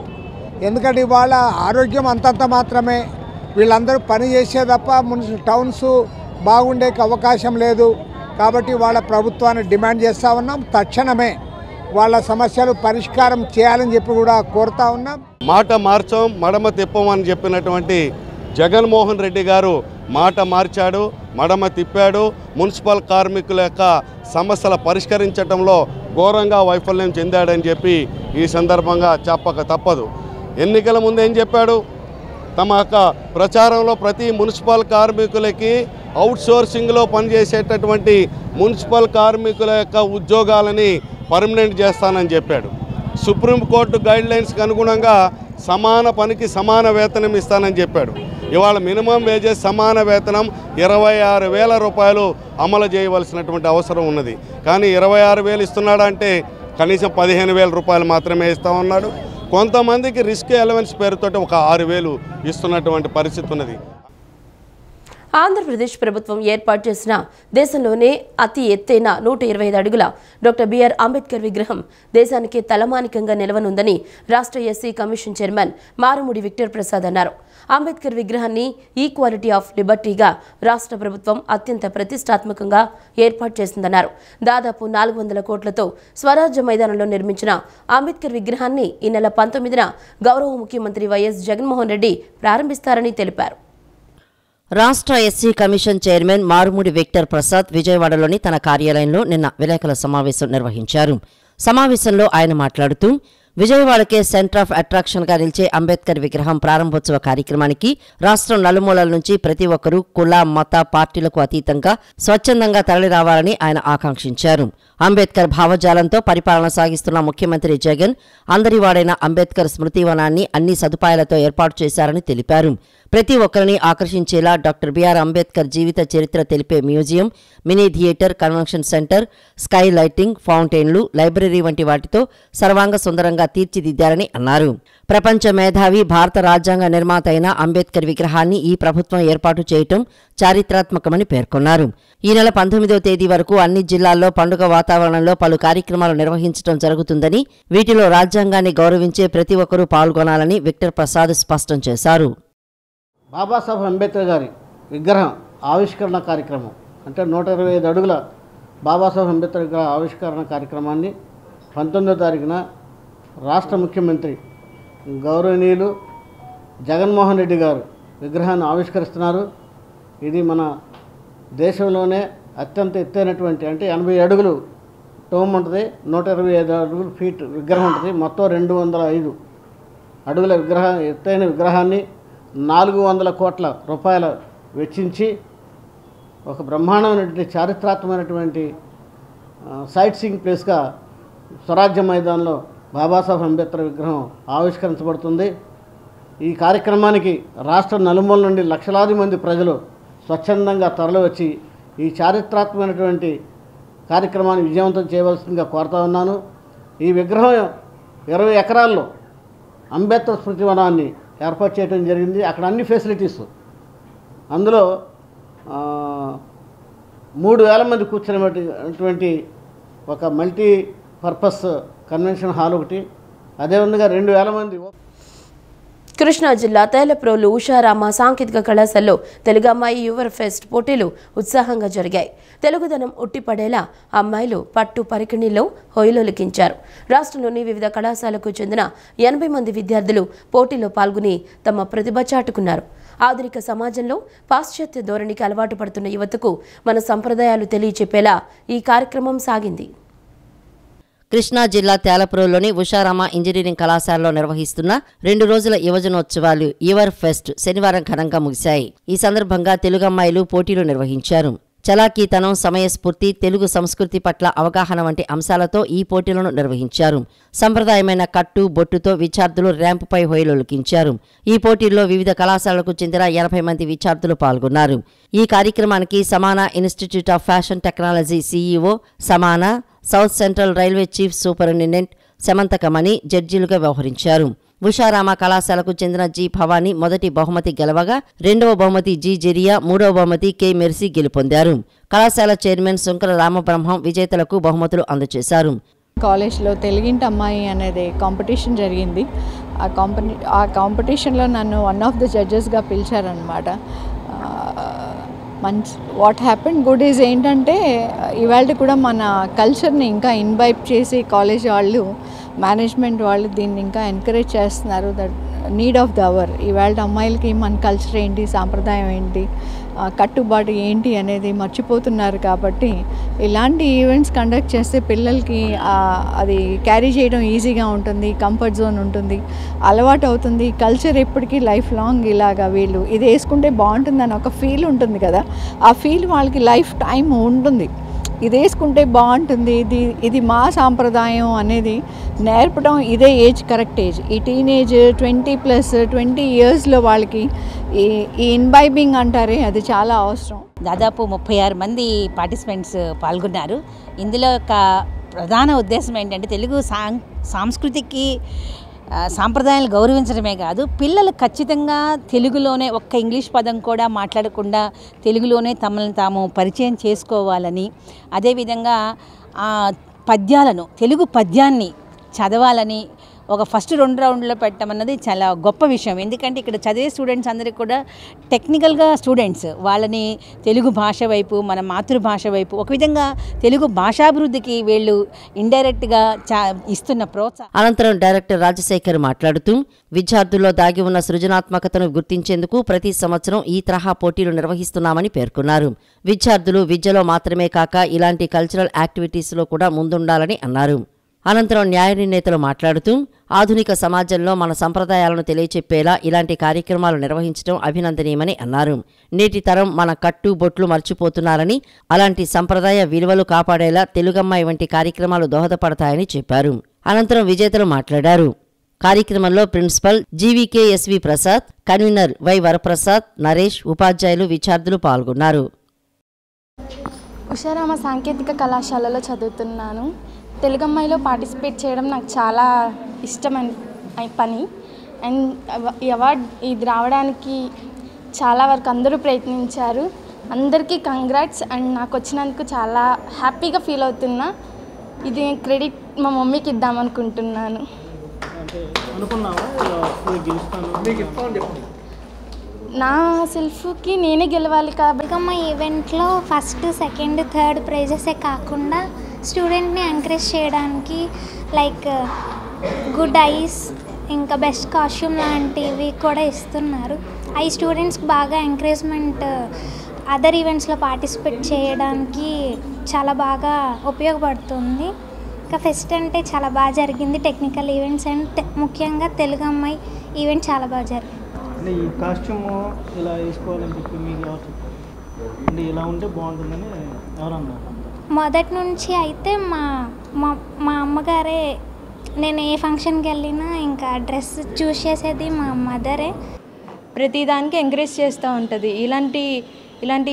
ఎందుకంటే ఇవాళ ఆరోగ్యం అంతంత మాత్రమే, వీళ్ళందరూ పని చేసే తప్ప టౌన్స్ బాగుండేకి అవకాశం లేదు. కాబట్టి వాళ్ళ ప్రభుత్వాన్ని డిమాండ్ చేస్తూ ఉన్నాం. తక్షణమే వాళ్ళ సమస్యలు పరిష్కారం చేయాలని చెప్పి కూడా కోరుతా ఉన్నాం. మాట మార్చాం మడమ తిప్పమని చెప్పినటువంటి జగన్మోహన్ రెడ్డి గారు మాట మార్చాడు, మడమ తిప్పాడు. మున్సిపల్ కార్మికుల యొక్క సమస్యల పరిష్కరించడంలో ఘోరంగా వైఫల్యం చెందాడని చెప్పి ఈ సందర్భంగా చెప్పక తప్పదు. ఎన్నికల ముందు ఏం చెప్పాడు? తమ యొక్క ప్రచారంలో ప్రతి మున్సిపల్ కార్మికులకి అవుట్సోర్సింగ్లో పనిచేసేటటువంటి మున్సిపల్ కార్మికుల యొక్క ఉద్యోగాలని పర్మనెంట్ చేస్తానని చెప్పాడు. సుప్రీంకోర్టు గైడ్లైన్స్కి అనుగుణంగా సమాన పనికి సమాన వేతనం ఇస్తానని చెప్పాడు. ఇవాళ మినిమం వేజెస్ సమాన వేతనం 26,000 రూపాయలు అమలు చేయవలసినటువంటి అవసరం ఉన్నది. కానీ 26,000 ఇస్తున్నాడంటే కనీసం 15,000 రూపాయలు మాత్రమే ఇస్తా ఉన్నాడు. కొంతమందికి రిస్క్ అలవెన్స్ పేరుతో ఒక 6,000 ఇస్తున్నటువంటి పరిస్థితి ఉన్నది. ఆంధ్రప్రదేశ్ ప్రభుత్వం ఏర్పాటు చేసిన దేశంలోనే అతి ఎత్తైన 125 అడుగుల డాక్టర్ బిఆర్ అంబేద్కర్ విగ్రహం దేశానికి తలమానికంగా నిలవనుందని రాష్ట్ర SC commission chairman Marumudi Victor Prasad అన్నారు. అంబేద్కర్ విగ్రహాన్ని ఈక్వాలిటీ ఆఫ్ లిబర్టీగా రాష్ట్ర ప్రభుత్వం అత్యంత ప్రతిష్టాత్మకంగా ఏర్పాటు చేసిందన్నారు. దాదాపు 400 కోట్లతో స్వరాజ్య మైదానంలో నిర్మించిన అంబేద్కర్ విగ్రహాన్ని ఈ నెల 19న గౌరవ ముఖ్యమంత్రి వైఎస్ జగన్మోహన్ రెడ్డి ప్రారంభిస్తారని తెలిపారు. రాష్ట్ర SC commission chairman Marumudi Victor Prasad విజయవాడలోని తన కార్యాలయంలో నిన్న విలేకరుల సమావేశం నిర్వహించారు. సమావేశంలో ఆయన మాట్లాడుతూ విజయవాడకే సెంటర్ ఆఫ్ అట్రాక్షన్గా నిలిచే అంబేద్కర్ విగ్రహం ప్రారంభోత్సవ కార్యక్రమానికి రాష్ట్రం నలుమూలల నుంచి ప్రతి ఒక్కరూ కుల మత పార్టీలకు అతీతంగా స్వచ్ఛందంగా తరలిరావాలని ఆయన ఆకాంక్షించారు. అంబేద్కర్ భావజాలంతో పరిపాలన సాగిస్తున్న ముఖ్యమంత్రి జగన్ అందరివాడైన అంబేద్కర్ స్మృతివనాన్ని అన్ని సదుపాయాలతో ఏర్పాటు చేశారని తెలిపారు. ప్రతి ఒక్కరిని ఆకర్షించేలా డాక్టర్ బిఆర్ అంబేద్కర్ జీవిత చరిత్ర తెలిపే museum, mini theatre, convention centre, sky lighting, ఫౌంటైన్లు, లైబ్రరీ వంటి వాటితో సర్వాంగ సుందరంగా తీర్చిదిద్దారని అన్నారు. ప్రపంచ మేధావి, భారత రాజ్యాంగ నిర్మాత అయిన అంబేద్కర్ విగ్రహాన్ని ఈ ప్రభుత్వం ఏర్పాటు చేయటం చారిత్రాత్మకమని పేర్కొన్నారు. ఈ నెల 19వ తేదీ వరకు అన్ని జిల్లాల్లో పండుగ వాతావరణంలో పలు కార్యక్రమాలు నిర్వహించడం జరుగుతుందని, వీటిలో రాజ్యాంగాన్ని గౌరవించే ప్రతి ఒక్కరూ పాల్గొనాలని విక్టర్ ప్రసాద్ స్పష్టం చేశారు. బాబాసాహెబ్ అంబేద్కర్ గారి విగ్రహం ఆవిష్కరణ కార్యక్రమం అంటే 125 అడుగుల బాబాసాహెబ్ అంబేద్కర్ విగ్రహ ఆవిష్కరణ కార్యక్రమాన్ని 19వ తారీఖున రాష్ట్ర ముఖ్యమంత్రి గౌరవనీయులు జగన్మోహన్ రెడ్డి గారు విగ్రహాన్ని ఆవిష్కరిస్తున్నారు. ఇది మన దేశంలోనే అత్యంత ఎత్తైనటువంటి అంటే 80 అడుగులు టోమ్ ఉంటుంది, 125 అడుగులు ఫీట్ విగ్రహం ఉంటుంది. మొత్తం 205 అడుగుల ఎత్తైన విగ్రహాన్ని 400 కోట్ల రూపాయల వెచ్చించి ఒక బ్రహ్మాండమైనటువంటి చారిత్రాత్మకమైనటువంటి సైట్ సీయింగ్ ప్లేస్గా స్వరాజ్య మైదానంలో బాబాసాహెబ్ అంబేద్కర్ విగ్రహం ఆవిష్కరించబడుతుంది. ఈ కార్యక్రమానికి రాష్ట్ర నలుమూల నుండి లక్షలాది మంది ప్రజలు స్వచ్ఛందంగా తరలివచ్చి ఈ చారిత్రాత్మకమైనటువంటి కార్యక్రమాన్ని విజయవంతం చేయవలసిందిగా కోరుతా ఉన్నాను. ఈ విగ్రహం 20 ఎకరాల్లో అంబేద్కర్ స్మృతివనాన్ని ఏర్పాటు చేయడం జరిగింది. అక్కడ అన్ని ఫెసిలిటీస్, అందులో 3,000 మంది కూర్చునేటువంటి ఒక మల్టీపర్పస్ కన్వెన్షన్ హాల్ ఒకటి, అదేవిధంగా 2,000 మంది. కృష్ణా జిల్లా తైలప్రోలు ఉషారామ సాంకేతిక కళాశాలలో తెలుగు అమ్మాయి యువర్ ఫెస్ట్ పోటీలు ఉత్సాహంగా జరిగాయి. తెలుగుదనం ఉట్టిపడేలా అమ్మాయిలు పట్టు పరికిణిలో హొయలులికించారు. రాష్ట్రంలోని వివిధ కళాశాలకు చెందిన 80 మంది విద్యార్థులు పోటీలో పాల్గొని తమ ప్రతిభ చాటుకున్నారు. ఆధునిక సమాజంలో పాశ్చాత్య ధోరణికి అలవాటు పడుతున్న యువతకు మన సంప్రదాయాలు తెలియచెప్పేలా ఈ కార్యక్రమం సాగింది. కృష్ణా జిల్లా తేలపురంలోని ఉషారామ ఇంజనీరింగ్ కళాశాలలో నిర్వహిస్తున్న 2 రోజుల యువజనోత్సవాలు యువర్ ఫెస్ట్ శనివారం ఘనంగా ముగిశాయి. ఈ సందర్భంగా తెలుగు అమ్మాయిలు పోటీలు నిర్వహించారు. చలాకీతనం, సమయస్ఫూర్తి, తెలుగు సంస్కృతి పట్ల అవగాహన వంటి అంశాలతో ఈ పోటీలను నిర్వహించారు. సంప్రదాయమైన కట్టు, బొట్టుతో విద్యార్థులు ర్యాంపుపై హొయలులికించారు. ఈ పోటీల్లో వివిధ కళాశాలలకు చెందిన 80 మంది విద్యార్థులు పాల్గొన్నారు. ఈ కార్యక్రమానికి Samana institute of fashion technology CEO Samana, south central railway chief superintendent Semantakamani జడ్జీలుగా వ్యవహరించారు. ఉషారామ కళాశాలకు చెందిన జి భవానీ మొదటి బహుమతి గెలవగా, 2వ బహుమతి జి జెరియా, 3వ బహుమతి కె మెర్సీ గెలుపొందారు. కళాశాల చైర్మన్ శంకర రామబ్రహ్మం విజేతలకు బహుమతులు అందజేశారు. కాలేజ్లో తెలుగింటి అమ్మాయి అనేది కాంపిటీషన్ జరిగింది. ఆ కాంపిటీషన్లో నన్ను వన్ ఆఫ్ ద జడ్జెస్గా పిలిచారనమాట. వాట్ హ్యాపెన్ గుడ్ ఈజ్ ఏంటంటే ఇవాళ కూడా మన కల్చర్ని ఇంకా ఇన్వైట్ చేసి కాలేజ్ వాళ్ళు, మేనేజ్మెంట్ వాళ్ళు దీన్ని ఇంకా ఎంకరేజ్ చేస్తున్నారు. That need of the hour. ఇవాళ అమ్మాయిలకి మన కల్చర్ ఏంటి, సాంప్రదాయం ఏంటి, కట్టుబాటు ఏంటి అనేది మర్చిపోతున్నారు. కాబట్టి ఇలాంటి ఈవెంట్స్ కండక్ట్ చేస్తే పిల్లలకి అది క్యారీ చేయడం ఈజీగా ఉంటుంది, కంఫర్ట్ జోన్ ఉంటుంది, అలవాటు అవుతుంది. కల్చర్ ఎప్పటికీ లైఫ్ లాంగ్ ఇలాగా వీళ్ళు ఇది వేసుకుంటే బాగుంటుందని ఒక ఫీల్ ఉంటుంది కదా, ఆ ఫీల్ వాళ్ళకి లైఫ్ టైం ఉంటుంది. ఇది వేసుకుంటే బాగుంటుంది, ఇది మా సాంప్రదాయం అనేది నేర్పడం ఇదే ఏజ్, కరెక్ట్ ఏజ్. ఈ టీనేజ్ 20+ ఇయర్స్లో వాళ్ళకి ఈ ఇన్బైబింగ్ అంటారే అది చాలా అవసరం. దాదాపు 36 మంది పార్టిసిపెంట్స్ పాల్గొన్నారు. ఇందులో ఒక ప్రధాన ఉద్దేశం ఏంటంటే తెలుగు సాంస్కృతికి సాంప్రదాయాలు గౌరవించడమే కాదు, పిల్లలు ఖచ్చితంగా తెలుగులోనే ఒక్క ఇంగ్లీష్ పదం కూడా మాట్లాడకుండా తెలుగులోనే తమను తాము పరిచయం చేసుకోవాలని, అదేవిధంగా పద్యాలను, తెలుగు పద్యాన్ని చదవాలని ఒక ఫస్ట్ 2 రౌండ్లో పెట్టమన్నది చాలా గొప్ప విషయం. ఎందుకంటే ఇక్కడ చదివే స్టూడెంట్స్ అందరికీ కూడా టెక్నికల్గా స్టూడెంట్స్, వాళ్ళని తెలుగు భాష వైపు, మన మాతృభాష వైపు, ఒక విధంగా తెలుగు భాషాభివృద్ధికి వీళ్ళు ఇండైరెక్ట్గా ఇస్తున్న ప్రోత్సాహం. అనంతరం డైరెక్టర్ రాజశేఖర్ మాట్లాడుతూ విద్యార్థుల్లో దాగి ఉన్న సృజనాత్మకతను గుర్తించేందుకు ప్రతి సంవత్సరం ఈ తరహా పోటీలు నిర్వహిస్తున్నామని పేర్కొన్నారు. విద్యార్థులు విద్యలో మాత్రమే కాక ఇలాంటి కల్చరల్ యాక్టివిటీస్లో కూడా ముందుండాలని అన్నారు. అనంతరం న్యాయ నిర్ణేతలు మాట్లాడుతూ ఆధునిక సమాజంలో మన సంప్రదాయాలను తెలియచెప్పేలా ఇలాంటి కార్యక్రమాలు నిర్వహించడం అభినందనీయమని అన్నారు. నేటి తరం మన కట్టు బొట్లు మర్చిపోతున్నారని, అలాంటి సంప్రదాయ విలువలు కాపాడేలా తెలుగమ్మాయి వంటి కార్యక్రమాలు దోహదపడతాయని చెప్పారు. అనంతరం విజేతలు మాట్లాడారు. కార్యక్రమంలో principal GVKSV Prasad, convener Y Varaprasad, Naresh, ఉపాధ్యాయులు, విద్యార్థులు పాల్గొన్నారు. ఉషారామ సాంకేతిక కళాశాలలో చదువుతున్నాను. తెలుగమ్మాయిలో పార్టిసిపేట్ చేయడం నాకు చాలా ఇష్టమైన పని. అండ్ ఈ అవార్డ్ ఇది రావడానికి చాలా వరకు అందరూ ప్రయత్నించారు. అందరికీ కంగ్రాట్స్. అండ్ నాకు వచ్చినందుకు చాలా హ్యాపీగా ఫీల్ అవుతున్నా. ఇది క్రెడిట్ మా మమ్మీకి ఇద్దామనుకుంటున్నాను. నా సెల్ఫ్కి నేనే గెలవాలి కాబట్టి మా ఈవెంట్లో ఫస్ట్, సెకండ్, థర్డ్ ప్రైజెసే కాకుండా స్టూడెంట్ని ఎంకరేజ్ చేయడానికి లైక్ గుడ్ ఐస్, ఇంకా బెస్ట్ కాస్ట్యూమ్ లాంటివి కూడా ఇస్తున్నారు. అవి స్టూడెంట్స్కి బాగా ఎంకరేజ్మెంట్ అదర్ ఈవెంట్స్లో పార్టిసిపేట్ చేయడానికి చాలా బాగా ఉపయోగపడుతుంది. ఇంకా ఫెస్ట్ అంటే చాలా బాగా జరిగింది. టెక్నికల్ ఈవెంట్స్ అండ్ ముఖ్యంగా తెలుగు అమ్మాయి ఈవెంట్ చాలా బాగా జరిగింది. అంటే ఈ కాస్ట్యూమ్ ఇలా వేసుకోవాలని చెప్పి మీకు అంటే ఇలా ఉంటే బాగుంటుందని ఎవరన్నారు? మొదటి నుంచి అయితే మా అమ్మగారే, నేను ఏ ఫంక్షన్కి వెళ్ళినా ఇంకా డ్రెస్ చూస్ చేసేది మా మదరే. ప్రతిదానికి ఎంకరేజ్ చేస్తూ ఉంటుంది. ఇలాంటి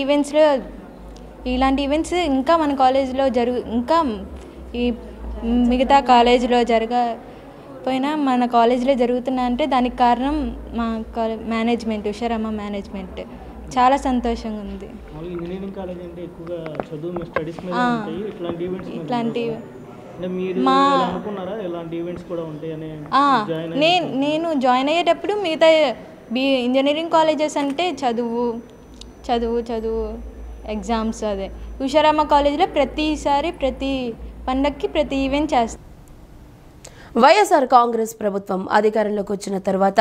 ఈవెంట్స్ ఇంకా మన కాలేజీలో ఇంకా ఈ మిగతా కాలేజీలో జరగకపోయినా మన కాలేజీలో జరుగుతున్నాయంటే దానికి కారణం మా మేనేజ్మెంట్, ఉషారామ మేనేజ్మెంట్. చాలా సంతోషంగా ఉంది. ఇంజనీరింగ్ కాలేజ్ అంటే ఎక్కువగా చదువు స్టడీస్ మీద ఉంటాయి. ఇట్లాంటి ఈవెంట్స్ అనుకున్నారా? ఇలాంటి ఈవెంట్స్ కూడా ఉంటాయని నేను జాయిన్ అయ్యేటప్పుడు మిగతా ఇంజనీరింగ్ కాలేజెస్ అంటే చదువు ఎగ్జామ్స్, అదే ఉషారామ కాలేజీలో ప్రతిసారి ప్రతి పండగకి ప్రతి ఈవెంట్ చేస్తాం. వైఎస్ఆర్ కాంగ్రెస్ ప్రభుత్వం అధికారంలోకి వచ్చిన తర్వాత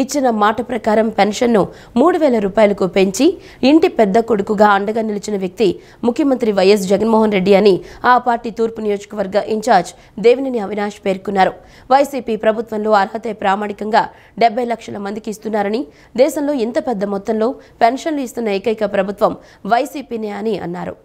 ఇచ్చిన మాట ప్రకారం పెన్షన్ను 3,000 రూపాయలకు పెంచి ఇంటి పెద్ద కొడుకుగా అండగా నిలిచిన వ్యక్తి ముఖ్యమంత్రి వైఎస్ జగన్మోహన్ రెడ్డి అని ఆ పార్టీ తూర్పు నియోజకవర్గ ఇన్ఛార్జ్ దేవినేని అవినాష్ పేర్కొన్నారు. వైసీపీ ప్రభుత్వంలో అర్హతే ప్రామాణికంగా 70 లక్షల మందికి ఇస్తున్నారని, దేశంలో ఇంత పెద్ద మొత్తంలో పెన్షన్లు ఇస్తున్న ఏకైక ప్రభుత్వం వైసీపీనే అని అన్నారు.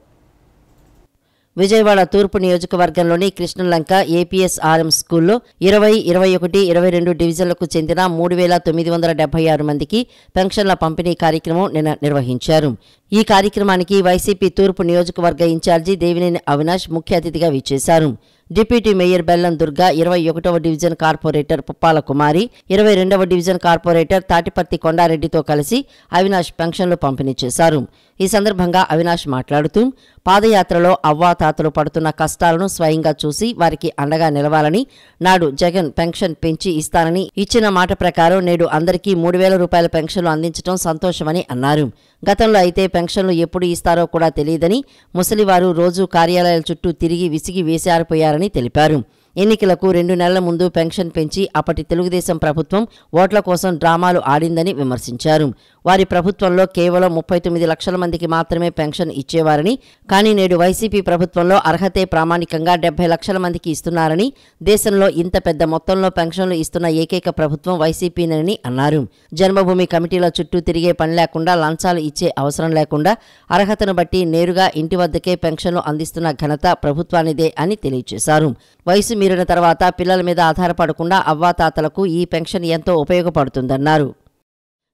విజయవాడ తూర్పు నియోజకవర్గంలోని కృష్ణలంక ఏపీఎస్ఆర్ఎం స్కూల్లో 20, 21, 22 డివిజన్లకు చెందిన 3,976 మందికి పెన్షన్ల పంపిణీ కార్యక్రమం నిన్న నిర్వహించారు. ఈ కార్యక్రమానికి వైసీపీ తూర్పు నియోజకవర్గ ఇన్ఛార్జి దేవినేని అవినాష్ ముఖ్య అతిథిగా విచ్చేశారు. డిప్యూటీ మేయర్ బెల్లం దుర్గా, 21వ డివిజన్ కార్పొరేటర్ పుప్పాల కుమారి, 22వ డివిజన్ కార్పొరేటర్ తాటిపర్తి కొండారెడ్డితో కలిసి అవినాష్ పెన్షన్లు పంపిణీ చేశారు. ఈ సందర్భంగా అవినాష్ మాట్లాడుతూ పాదయాత్రలో అవ్వాతాతలు పడుతున్న కష్టాలను స్వయంగా చూసి వారికి అండగా నిలవాలని, నాడు జగన్ పెన్షన్ పెంచి ఇస్తానని ఇచ్చిన మాట ప్రకారం నేడు అందరికీ 3,000 రూపాయల పెన్షన్లు అందించడం సంతోషమని అన్నారు. గతంలో అయితే పెన్షన్లు ఎప్పుడు ఇస్తారో కూడా తెలియదని, ముసలివారు రోజు కార్యాలయాల చుట్టూ తిరిగి విసిగి వేసారిపోయారని తెలిపారు. ఎన్నికలకు 2 నెలల ముందు పెన్షన్ పెంచి అప్పటి తెలుగుదేశం ప్రభుత్వం ఓట్ల కోసం డ్రామాలు ఆడిందని విమర్శించారు. వారి ప్రభుత్వంలో కేవలం 39 లక్షల మందికి మాత్రమే పెన్షన్ ఇచ్చేవారని, కానీ నేడు వైసీపీ ప్రభుత్వంలో అర్హతే ప్రామాణికంగా 70 లక్షల మందికి ఇస్తున్నారని, దేశంలో ఇంత పెద్ద మొత్తంలో పెన్షన్లు ఇస్తున్న ఏకైక ప్రభుత్వం వైసీపీనని అన్నారు. జన్మభూమి కమిటీల చుట్టూ తిరిగే పని లేకుండా, లంచాలు ఇచ్చే అవసరం లేకుండా అర్హతను బట్టి నేరుగా ఇంటి వద్దకే పెన్షన్లు అందిస్తున్న ఘనత ప్రభుత్వానిదే అని తెలియజేశారు. వయసు మీరిన తర్వాత పిల్లల మీద ఆధారపడకుండా అవ్వాతాతలకు ఈ పెన్షన్ ఎంతో ఉపయోగపడుతుందన్నారు.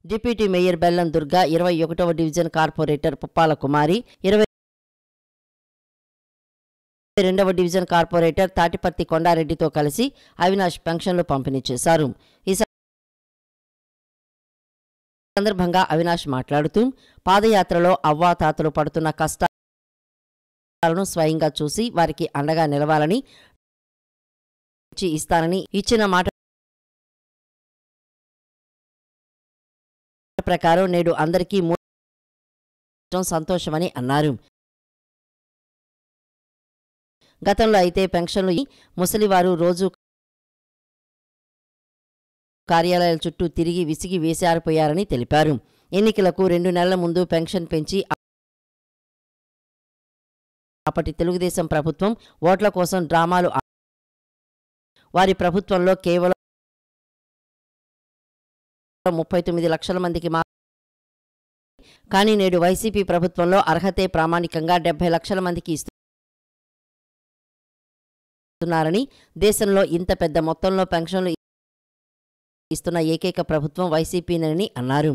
డిప్యూటీ మేయర్ బెల్లం దుర్గా, 21వ డివిజన్ కార్పొరేటర్ పుప్పాల కుమారి, 22వ డివిజన్ కార్పొరేటర్ తాటిపర్తి కొండారెడ్డితో కలిసి అవినాష్ పెన్షన్లు పంపిణీ చేశారు. ఈ సందర్భంగా అవినాష్ మాట్లాడుతూ పాదయాత్రలో అవ్వాతాతలు పడుతున్న కష్టాలను స్వయంగా చూసి వారికి అండగా నిలవాలని, ఇస్తానని ఇచ్చిన మాట ప్రకారం నేడు అందరికీ సంతోషమని అన్నారు. గతంలో అయితే పెన్షన్లు ముసలివారు రోజు కార్యాలయాల చుట్టూ తిరిగి విసిగి వేసారిపోయారని తెలిపారు. ఎన్నికలకు 2 నెలల ముందు పెన్షన్ పెంచి అప్పటి తెలుగుదేశం ప్రభుత్వం ఓట్ల కోసం డ్రామాలు వారి ప్రభుత్వంలో కేవలం 39 లక్షల మందికి కానీ నేడు వైసీపీ ప్రభుత్వంలో అర్హతే ప్రామాణికంగా 70 లక్షల మందికి ఇస్తున్నారని, దేశంలో ఇంత పెద్ద మొత్తంలో పెన్షన్లు ఇస్తున్న ఏకైక ప్రభుత్వం వైసీపీనని అన్నారు.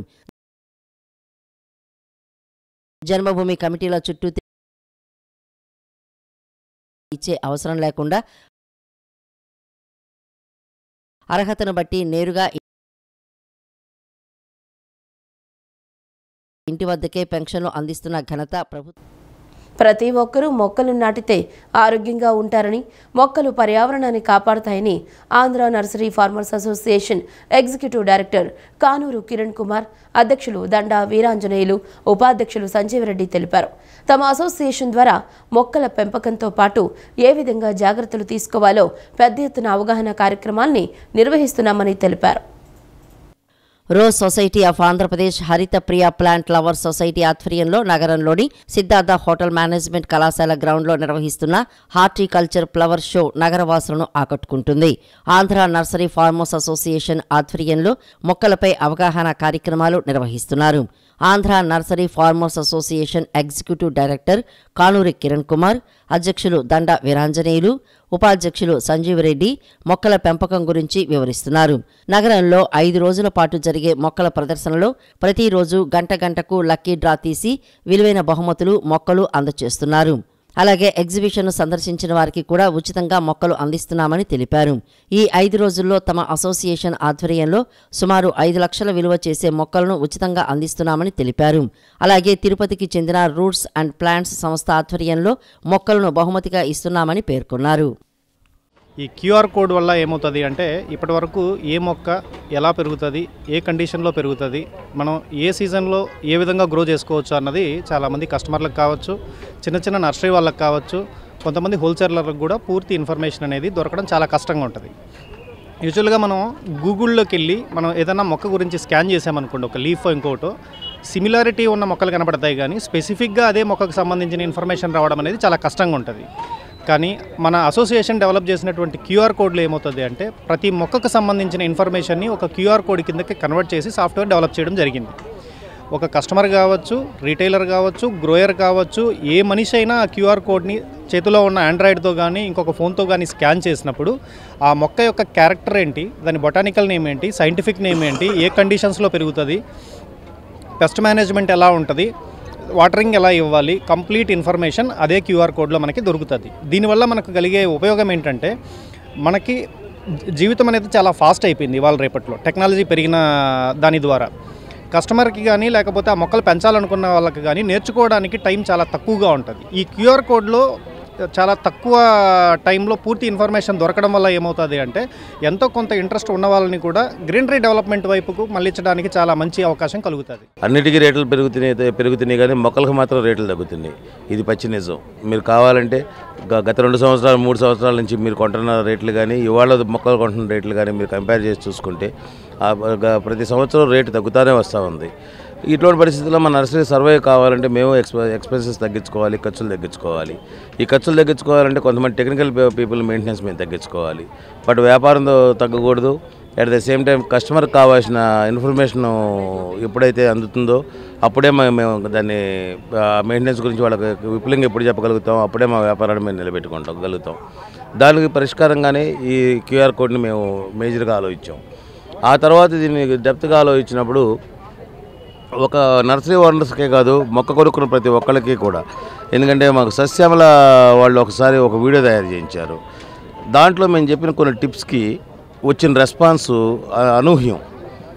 జన్మభూమి కమిటీల చుట్టూ ఇచ్చే అవసరం లేకుండా అర్హతను బట్టి నేరుగా ఇంటి వద్దకే పెన్షన్లు అందిస్తున్న ఘనత ప్రభుత్వం. ప్రతి ఒక్కరూ మొక్కలు నాటితే ఆరోగ్యంగా ఉంటారని, మొక్కలు పర్యావరణాన్ని కాపాడతాయని Andhra nursery farmers association executive director Kanuru Kiran Kumar, అధ్యక్షులు దండా వీరాంజనేయులు, ఉపాధ్యక్షులు సంజీవరెడ్డి తెలిపారు. తమ అసోసియేషన్ ద్వారా మొక్కల పెంపకంతో పాటు ఏ విధంగా జాగ్రత్తలు తీసుకోవాలో పెద్ద ఎత్తున అవగాహన కార్యక్రమాల్ని నిర్వహిస్తున్నామని తెలిపారు. రోజ్ సొసైటీ ఆఫ్ ఆంధ్రప్రదేశ్, హరిత ప్రియ ప్లాంట్ లవర్ సొసైటీ ఆధ్వర్యంలో నగరంలోని సిద్ధార్థ హోటల్ మేనేజ్మెంట్ కళాశాల గ్రౌండ్లో నిర్వహిస్తున్న హార్టికల్చర్ ఫ్లవర్ షో నగరవాసులను ఆకట్టుకుంటుంది. ఆంధ్ర నర్సరీ ఫార్మర్స్ అసోసియేషన్ ఆధ్వర్యంలో మొక్కలపై అవగాహన కార్యక్రమాలు నిర్వహిస్తున్నారు. Andhra nursery farmers association executive director Kanuri Kiran Kumar, అధ్యక్షులు దండ వీరాంజనేయులు, ఉపాధ్యక్షులు సంజీవరెడ్డి మొక్కల పెంపకం గురించి వివరిస్తున్నారు. నగరంలో 5 రోజుల పాటు జరిగే మొక్కల ప్రదర్శనలో ప్రతిరోజు గంటకు లక్కీ డ్రా తీసి విలువైన బహుమతులు, మొక్కలు అందజేస్తున్నారు. అలాగే ఎగ్జిబిషన్ను సందర్శించిన వారికి కూడా ఉచితంగా మొక్కలు అందిస్తున్నామని తెలిపారు. ఈ 5 రోజుల్లో తమ అసోసియేషన్ ఆధ్వర్యంలో సుమారు 5 లక్షల విలువ చేసే మొక్కలను ఉచితంగా అందిస్తున్నామని తెలిపారు. అలాగే తిరుపతికి చెందిన రూట్స్ అండ్ ప్లాంట్స్ సంస్థ ఆధ్వర్యంలో మొక్కలను బహుమతిగా ఇస్తున్నామని పేర్కొన్నారు. ఈ క్యూఆర్ కోడ్ వల్ల ఏమవుతుంది అంటే ఇప్పటి వరకు ఏ మొక్క ఎలా పెరుగుతుంది, ఏ కండిషన్లో పెరుగుతుంది, మనం ఏ సీజన్లో ఏ విధంగా గ్రో చేసుకోవచ్చు అన్నది చాలామంది కస్టమర్లకు కావచ్చు, చిన్న నర్సరీ వాళ్ళకి కావచ్చు, కొంతమంది హోల్సేలర్లకు కూడా పూర్తి ఇన్ఫర్మేషన్ అనేది దొరకడం చాలా కష్టంగా ఉంటుంది. యూజువల్గా మనం గూగుల్లోకి వెళ్ళి మనం ఏదైనా మొక్క గురించి స్కాన్ చేసామనుకోండి, ఒక లీఫ్ ఇంకోటో సిమిలారిటీ ఉన్న మొక్కలు కనపడతాయి, కానీ స్పెసిఫిక్గా అదే మొక్కకు సంబంధించిన ఇన్ఫర్మేషన్ రావడం అనేది చాలా కష్టంగా ఉంటుంది. కానీ మన అసోసియేషన్ డెవలప్ చేసినటువంటి క్యూఆర్ కోడ్లో ఏమవుతుంది అంటే ప్రతి మొక్కకు సంబంధించిన ఇన్ఫర్మేషన్ని ఒక క్యూఆర్ కోడ్ కిందకి కన్వర్ట్ చేసి సాఫ్ట్వేర్ డెవలప్ చేయడం జరిగింది. ఒక కస్టమర్ కావచ్చు, రీటైలర్ కావచ్చు, గ్రోయర్ కావచ్చు, ఏ మనిషి అయినా ఆ క్యూఆర్ కోడ్ని చేతిలో ఉన్న ఆండ్రాయిడ్తో కానీ ఇంకొక ఫోన్తో కానీ స్కాన్ చేసినప్పుడు ఆ మొక్క యొక్క క్యారెక్టర్ ఏంటి, దాని బొటానికల్ నేమ్ ఏంటి, సైంటిఫిక్ నేమ్ ఏంటి, ఏ కండిషన్స్లో పెరుగుతుంది, పెస్ట్ మేనేజ్మెంట్ ఎలా ఉంటుంది, వాటరింగ్ ఎలా ఇవ్వాలి కంప్లీట్ ఇన్ఫర్మేషన్ అదే క్యూఆర్ కోడ్లో మనకి దొరుకుతుంది. దీనివల్ల మనకు కలిగే ఉపయోగం ఏంటంటే మనకి జీవితం అనేది చాలా ఫాస్ట్ అయిపోయింది ఇవాళ రేపట్లో టెక్నాలజీ పెరిగిన దాని ద్వారా. కస్టమర్కి కానీ లేకపోతే ఆ మొక్కలు పెంచాలనుకున్న వాళ్ళకి కానీ నేర్చుకోవడానికి టైం చాలా తక్కువగా ఉంటుంది. ఈ క్యూఆర్ కోడ్లో చాలా తక్కువ టైంలో పూర్తి ఇన్ఫర్మేషన్ దొరకడం వల్ల ఏమవుతుంది అంటే ఎంతో కొంత ఇంట్రెస్ట్ ఉన్న వాళ్ళని కూడా గ్రీనరీ డెవలప్మెంట్ వైపుకు మళ్ళించడానికి చాలా మంచి అవకాశం కలుగుతుంది. అన్నిటికీ రేట్లు పెరుగుతున్నాయి కానీ మొక్కలకు మాత్రం రేట్లు తగ్గుతున్నాయి. ఇది పచ్చి నిజం. మీరు కావాలంటే గత 2 సంవత్సరాలు 3 సంవత్సరాల నుంచి మీరు కొంటున్న రేట్లు కానీ ఇవాళ మొక్కలు కొంటున్న రేట్లు కానీ మీరు కంపేర్ చేసి చూసుకుంటే ప్రతి సంవత్సరం రేటు తగ్గుతూనే వస్తూ ఉంది. ఇటువంటి పరిస్థితుల్లో మన నర్సరీ సర్వైవ్ కావాలంటే మేము ఎక్స్పెన్సెస్ తగ్గించుకోవాలి, ఖర్చులు తగ్గించుకోవాలి. ఈ ఖర్చులు తగ్గించుకోవాలంటే కొంతమంది టెక్నికల్ పీపుల్ మెయింటెనెన్స్ మేము తగ్గించుకోవాలి. బట్ వ్యాపారం తగ్గకూడదు. అట్ ద సేమ్ టైం కస్టమర్కి కావాల్సిన ఇన్ఫర్మేషన్ ఎప్పుడైతే అందుతుందో అప్పుడే మేము దాన్ని మెయింటెనెన్స్ గురించి వాళ్ళకి విపులంగా ఎప్పుడు చెప్పగలుగుతాం, అప్పుడే మా వ్యాపారాన్ని మేము నిలబెట్టుకోగలుగుతాం. దానికి పరిష్కారంగానే ఈ క్యూఆర్ కోడ్ని మేము మేజర్గా ఆలోచించాం. ఆ తర్వాత దీన్ని డెప్త్గా ఆలోచించినప్పుడు ఒక నర్సరీ ఓనర్స్కే కాదు మొక్క కొనుక్కున్న ప్రతి ఒక్కరికి కూడా, ఎందుకంటే మాకు సస్యమల వాళ్ళు ఒకసారి ఒక వీడియో తయారు చేయించారు. దాంట్లో మేము చెప్పిన కొన్ని టిప్స్కి వచ్చిన రెస్పాన్సు అనూహ్యం.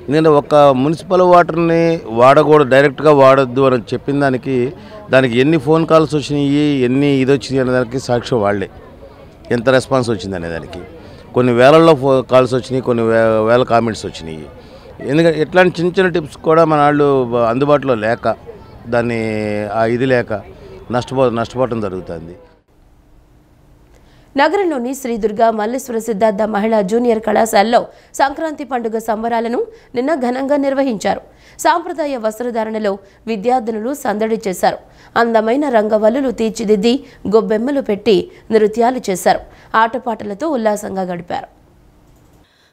ఎందుకంటే ఒక మున్సిపల్ వాటర్ని వాడకూడదు, డైరెక్ట్గా వాడొద్దు అని చెప్పిన దానికి ఎన్ని ఫోన్ కాల్స్ వచ్చినాయి, ఎన్ని ఇది వచ్చినాయి అనే దానికి సాక్ష్యం వాళ్ళే. ఎంత రెస్పాన్స్ వచ్చింది అనే దానికి కొన్ని వేలల్లో కాల్స్ వచ్చినాయి, కొన్ని వేల కామెంట్స్ వచ్చినాయి. ఎందుకంటే ఇట్లాంటి చిన్న చిన్న టిప్స్ కూడా మన వాళ్ళు అందుబాటులో లేక దాన్ని ఇది లేక నష్టపోవడం జరుగుతుంది. నగరంలోని శ్రీ దుర్గా మల్లేశ్వర సిద్ధార్థ మహిళా జూనియర్ కళాశాలలో సంక్రాంతి పండుగ సంబరాలను నిన్న ఘనంగా నిర్వహించారు. సాంప్రదాయ వస్త్రధారణలో విద్యార్థినులు సందడి చేశారు. అందమైన రంగవల్లులు తీర్చిదిద్ది గొబ్బెమ్మలు పెట్టి నృత్యాలు చేశారు. ఆటపాటలతో ఉల్లాసంగా గడిపారు.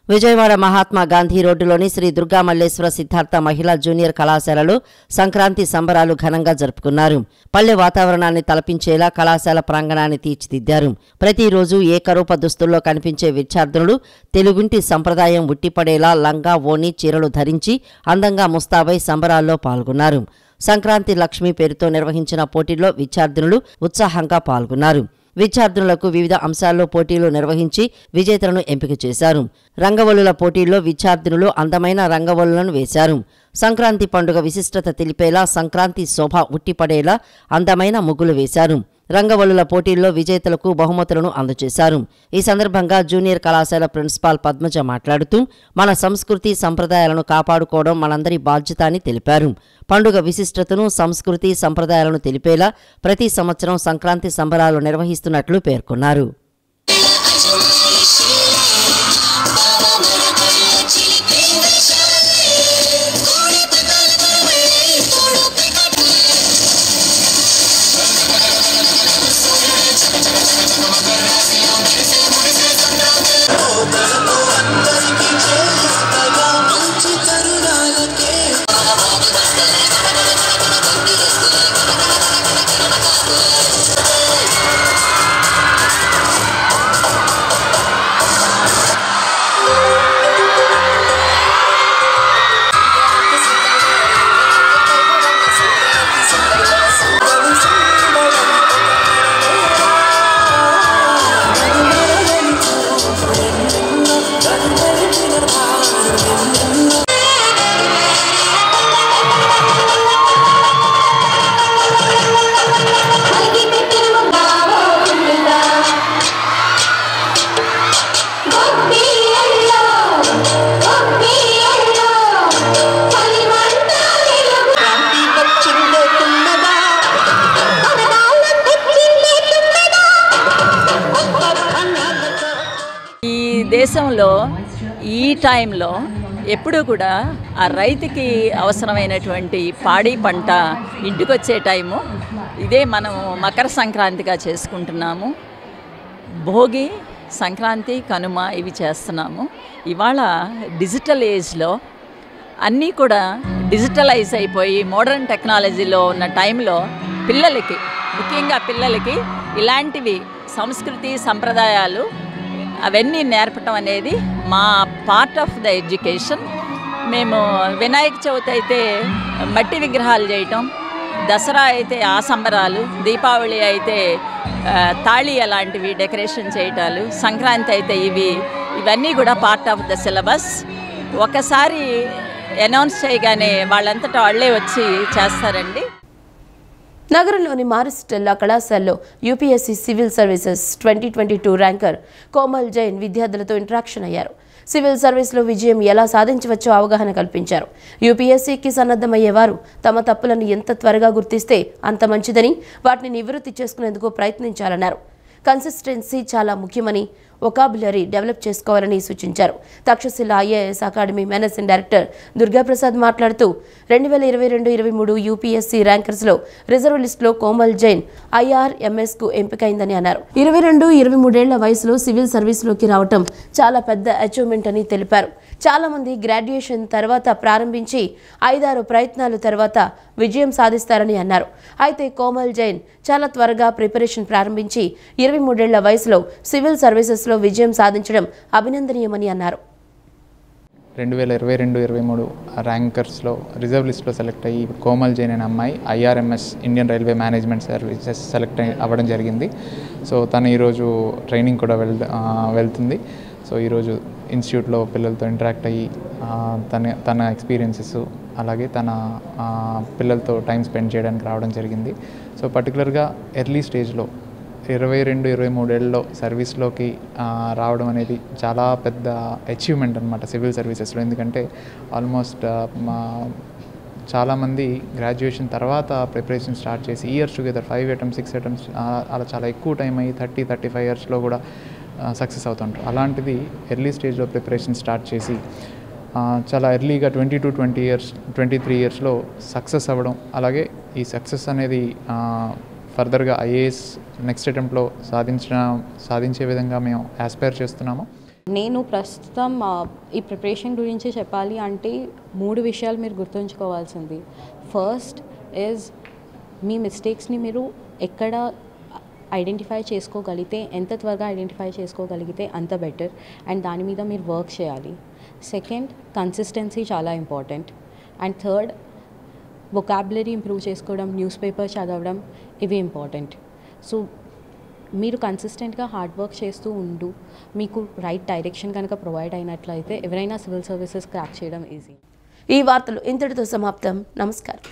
విజయవాడ మహాత్మా గాంధీ రోడ్డులోని శ్రీ దుర్గా మల్లేశ్వర సిద్ధార్థ మహిళా జూనియర్ కళాశాలలో సంక్రాంతి సంబరాలు ఘనంగా జరుపుకున్నారు. పల్లె వాతావరణాన్ని తలపించేలా కళాశాల ప్రాంగణాన్ని తీర్చిదిద్దారు. ప్రతిరోజు ఏకరూప దుస్తుల్లో కనిపించే విద్యార్థులు తెలుగుంటి సంప్రదాయం ఉట్టిపడేలా లంగా ఓణి చీరలు ధరించి అందంగా ముస్తాబై సంబరాల్లో పాల్గొన్నారు. సంక్రాంతి లక్ష్మి పేరుతో నిర్వహించిన పోటీల్లో విద్యార్థినులు ఉత్సాహంగా పాల్గొన్నారు. విద్యార్థులకు వివిధ అంశాల్లో పోటీలు నిర్వహించి విజేతలను ఎంపిక చేశారు. రంగవల్లుల పోటీల్లో విద్యార్థినులు అందమైన రంగవల్లులను వేశారు. సంక్రాంతి పండుగ విశిష్టత తెలిపేలా సంక్రాంతి శోభ ఉట్టిపడేలా అందమైన ముగ్గులు వేశారు. రంగవల్లుల పోటీల్లో విజేతలకు బహుమతులను అందజేశారు. ఈ సందర్భంగా జూనియర్ కళాశాల ప్రిన్సిపాల్ పద్మజ మాట్లాడుతూ మన సంస్కృతి సంప్రదాయాలను కాపాడుకోవడం మనందరి బాధ్యత అని తెలిపారు. పండుగ విశిష్టతను సంస్కృతి సంప్రదాయాలను తెలిపేలా ప్రతి సంవత్సరం సంక్రాంతి సంబరాలు నిర్వహిస్తున్నట్లు పేర్కొన్నారు. దేశంలో ఈ టైంలో ఎప్పుడూ కూడా ఆ రైతుకి అవసరమైనటువంటి పాడి పంట ఇంటికొచ్చే టైము ఇదే మనం మకర సంక్రాంతిగా చేసుకుంటున్నాము. భోగి, సంక్రాంతి, కనుమ ఇవి చేస్తున్నాము. ఇవాళ డిజిటల్ ఏజ్లో అన్నీ కూడా డిజిటలైజ్ అయిపోయి మోడర్న్ టెక్నాలజీలో ఉన్న టైంలో పిల్లలకి, ముఖ్యంగా పిల్లలకి ఇలాంటివి సంస్కృతి సంప్రదాయాలు అవన్నీ నేర్పటం అనేది మా పార్ట్ ఆఫ్ ద ఎడ్యుకేషన్. మేము వినాయక చవితి అయితే మట్టి విగ్రహాలు చేయటం, దసరా అయితే ఆ సంబరాలు, దీపావళి అయితే తాళి అలాంటివి డెకరేషన్ చేయటాలు, సంక్రాంతి అయితే ఇవన్నీ కూడా పార్ట్ ఆఫ్ ద సిలబస్. ఒకసారి అనౌన్స్ చేయగానే వాళ్ళంతటా వాళ్ళే వచ్చి చేస్తారండి. నగరంలోని మారిస్ స్టెల్లా కళాశాలలో UPSC civil services 2022 ranker Komal Jain విద్యార్థులతో ఇంటరాక్షన్ అయ్యారు. సివిల్ సర్వీస్లో విజయం ఎలా సాధించవచ్చో అవగాహన కల్పించారు. యూపీఎస్సీకి సన్నద్ధమయ్యేవారు తమ తప్పులను ఎంత త్వరగా గుర్తిస్తే అంత మంచిదని, వాటిని నివృత్తి చేసుకునేందుకు ప్రయత్నించాలన్నారు. కన్సిస్టెన్సీ చాలా ముఖ్యమని, వొకాబులరీ డెవలప్ చేసుకోవాలని సూచించారు. Takshashila IAS academy managing director Durgaprasad మాట్లాడుతూ 2022-23 యూపీఎస్సీ ర్యాంకర్స్లో రిజర్వ్ లిస్టులో కోమల్ జైన్ IRMSకు ఎంపికైందని అన్నారు. 22-23 ఏళ్ల వయసులో సివిల్ సర్వీస్లోకి రావటం చాలా పెద్ద అచీవ్మెంట్ అని తెలిపారు. చాలా మంది గ్రాడ్యుయేషన్ తర్వాత ప్రారంభించి 5-6 ప్రయత్నాలు తర్వాత విజయం సాధిస్తారని అన్నారు. అయితే కోమల్ జైన్ చాలా త్వరగా ప్రిపరేషన్ ప్రారంభించి 23 ఏళ్ల వయసులో సివిల్ సర్వీసెస్లో విజయం సాధించడం అభినందనీయమని అన్నారు. 2022-23 ర్యాంకర్స్లో రిజర్వ్ లిస్ట్లో సెలెక్ట్ అయ్యి కోమల్ జైన్ అనే అమ్మాయి IRMS Indian railway management services select అవ్వడం జరిగింది. సో తను ఈరోజు ట్రైనింగ్ కూడా వెళ్తుంది. సో ఈరోజు ఇన్స్టిట్యూట్లో పిల్లలతో ఇంటరాక్ట్ అయ్యి తన ఎక్స్పీరియన్సెస్ అలాగే తన పిల్లలతో టైం స్పెండ్ చేయడానికి రావడం జరిగింది. సో పర్టికులర్గా ఎర్లీ స్టేజ్లో 22-23 ఏళ్ళలో సర్వీస్లోకి రావడం అనేది చాలా పెద్ద అచీవ్మెంట్ అనమాట సివిల్ సర్వీసెస్లో. ఎందుకంటే ఆల్మోస్ట్ చాలామంది గ్రాడ్యుయేషన్ తర్వాత ప్రిపరేషన్ స్టార్ట్ చేసి ఇయర్స్ టుగెదర్ 5 attempts 6 attempts అలా చాలా ఎక్కువ టైం అయ్యి 30-35 ఇయర్స్లో కూడా సక్సెస్ అవుతుంటారు. అలాంటిది ఎర్లీ స్టేజ్లో ప్రిపరేషన్ స్టార్ట్ చేసి చాలా ఎర్లీగా 22-23 ఇయర్స్లో సక్సెస్ అవ్వడం, అలాగే ఈ సక్సెస్ అనేది ఫర్దర్గా IAS నెక్స్ట్ అటెంప్ట్లో సాధించే విధంగా మేము ఆస్పైర్ చేస్తున్నాము. నేను ప్రస్తుతం ఈ ప్రిపరేషన్ గురించి చెప్పాలి అంటే 3 విషయాలు మీరు గుర్తుంచుకోవాల్సింది. ఫస్ట్ ఈజ్ మీ మిస్టేక్స్ని మీరు ఎక్కడ ఐడెంటిఫై చేసుకోగలిగితే, ఎంత త్వరగా ఐడెంటిఫై చేసుకోగలిగితే అంత బెటర్, అండ్ దాని మీద మీరు వర్క్ చేయాలి. సెకండ్, కన్సిస్టెన్సీ చాలా important. And third, vocabulary improve చేసుకోవడం, న్యూస్ పేపర్ చదవడం, ఇవి ఇంపార్టెంట్. సో మీరు కన్సిస్టెంట్గా హార్డ్ వర్క్ చేస్తూ ఉండు, మీకు రైట్ డైరెక్షన్ కనుక ప్రొవైడ్ అయినట్లయితే ఎవరైనా సివిల్ సర్వీసెస్ క్రాక్ చేయడం ఈజీ. ఈ వార్తలు ఇంతటితో సమాప్తం. నమస్కారం.